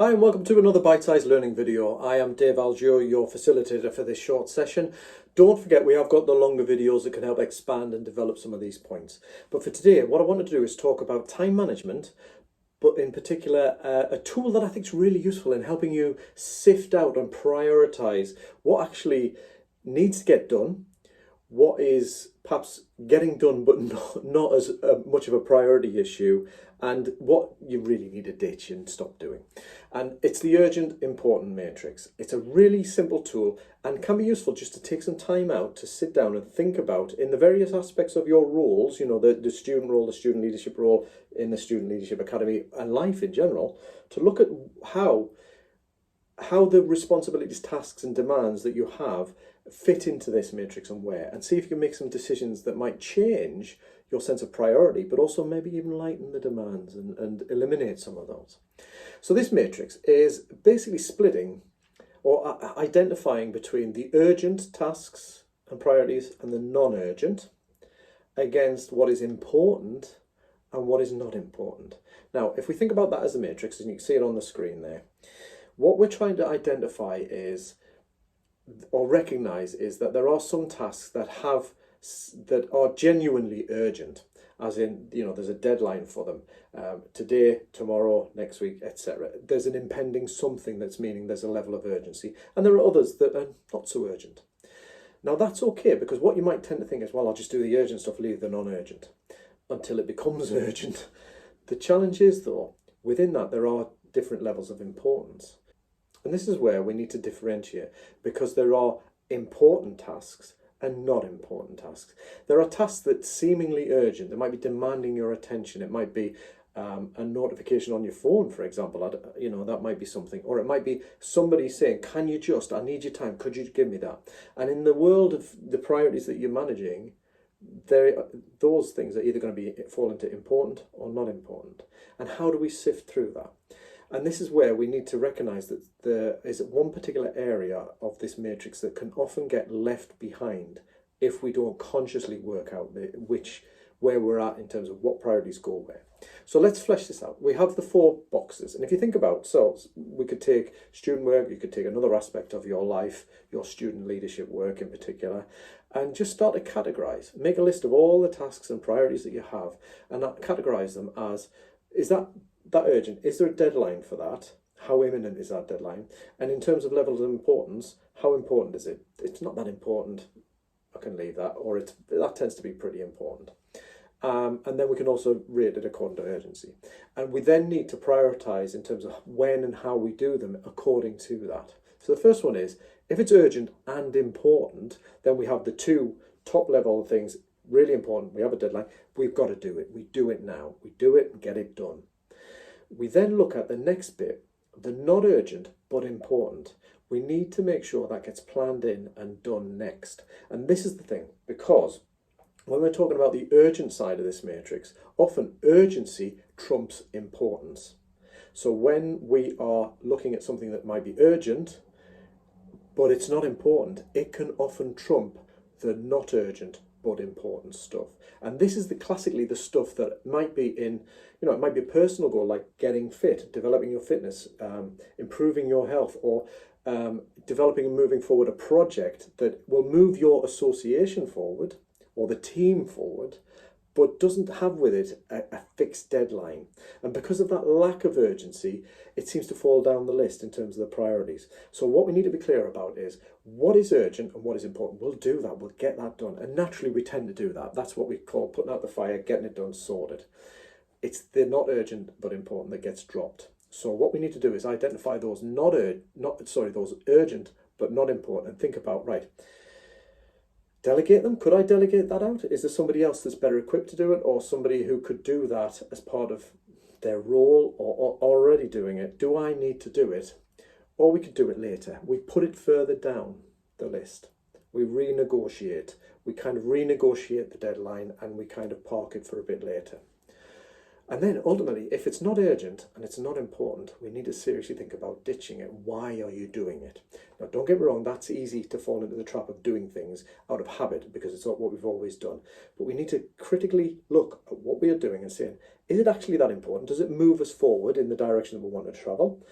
Hi and welcome to another bite-sized learning video. I am Dave Algio, your facilitator for this short session. Don't forget we have got the longer videos that can help expand and develop some of these points. But for today, what I want to do is talk about time management, but in particular a tool that I think is really useful in helping you sift out and prioritise what actually needs to get done, what is perhaps getting done but not as much of a priority issue, and what you really need to ditch and stop doing. And it's the urgent important matrix. It's a really simple tool and can be useful just to take some time out to sit down and think about in the various aspects of your roles, you know, the student role, the student leadership role in the Student Leadership Academy and life in general, to look at how the responsibilities, tasks and demands that you have fit into this matrix and where, and see if you can make some decisions that might change your sense of priority, but also maybe even lighten the demands and eliminate some of those. So this matrix is basically splitting or identifying between the urgent tasks and priorities and the non-urgent against what is important and what is not important. Now, if we think about that as a matrix, and you can see it on the screen there, what we're trying to identify is, or recognize, is that there are some tasks that are genuinely urgent, as in, you know, there's a deadline for them, today, tomorrow, next week, etc. There's an impending something that's meaning there's a level of urgency, and there are others that are not so urgent. Now that's okay, because what you might tend to think is, well, I'll just do the urgent stuff, leave the non-urgent, until it becomes urgent. The challenge is, though, within that there are different levels of importance. And this is where we need to differentiate, because there are important tasks and not important tasks. There are tasks that seemingly urgent. They might be demanding your attention. It might be a notification on your phone, for example. You know, that might be something. Or it might be somebody saying, can you just, I need your time, could you give me that? And in the world of the priorities that you're managing, those things are either going to fall into important or not important. And how do we sift through that? And this is where we need to recognise that there is one particular area of this matrix that can often get left behind if we don't consciously work out where we're at in terms of what priorities go where. So let's flesh this out. We have the 4 boxes, and if you think about, so we could take student work, you could take another aspect of your life, your student leadership work in particular, and just start to categorise. Make a list of all the tasks and priorities that you have, and categorise them as, is that urgent? Is there a deadline for that? How imminent is that deadline? And in terms of levels of importance, how important is it? It's not that important, I can leave that, or that tends to be pretty important. And then we can also rate it according to urgency. And we then need to prioritise in terms of when and how we do them according to that. So the first one is, if it's urgent and important, then we have the 2 top level things, really important, we have a deadline, we've got to do it. We do it now. We do it and get it done. We then look at the next bit, the not urgent but important. We need to make sure that gets planned in and done next. And this is the thing, because when we're talking about the urgent side of this matrix, often urgency trumps importance. So when we are looking at something that might be urgent, but it's not important, it can often trump the not urgent but important stuff. And this is classically the stuff that might be in, you know, it might be a personal goal like getting fit, developing your fitness, improving your health, or developing and moving forward a project that will move your association forward or the team forward, but doesn't have with it a fixed deadline. And because of that lack of urgency, it seems to fall down the list in terms of the priorities. So what we need to be clear about is what is urgent and what is important. We'll do that, we'll get that done. And naturally we tend to do that. That's what we call putting out the fire, getting it done, sorted. It's the not urgent but important that gets dropped. So what we need to do is identify those those urgent but not important, and think about, right, delegate them. Could I delegate that out? Is there somebody else that's better equipped to do it, or somebody who could do that as part of their role or already doing it? Do I need to do it? Or we could do it later. We put it further down the list. We renegotiate. We kind of renegotiate the deadline and we kind of park it for a bit later. And then ultimately, if it's not urgent and it's not important, we need to seriously think about ditching it. Why are you doing it? Now, don't get me wrong, that's easy to fall into the trap of doing things out of habit because it's not what we've always done. But we need to critically look at what we are doing and saying, is it actually that important? Does it move us forward in the direction that we want to travel?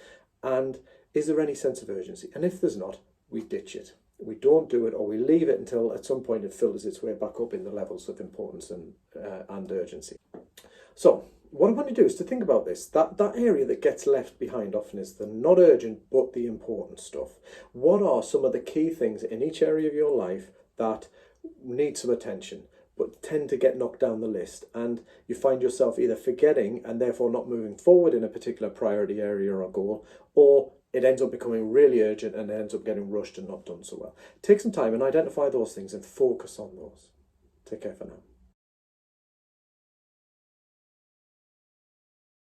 And is there any sense of urgency? And if there's not, we ditch it. We don't do it, or we leave it until at some point it filters its way back up in the levels of importance and urgency. So what I want to do is to think about this. That area that gets left behind often is the not urgent but the important stuff. What are some of the key things in each area of your life that need some attention but tend to get knocked down the list, and you find yourself either forgetting and therefore not moving forward in a particular priority area or goal, or it ends up becoming really urgent and ends up getting rushed and not done so well. Take some time and identify those things and focus on those. Take care for now.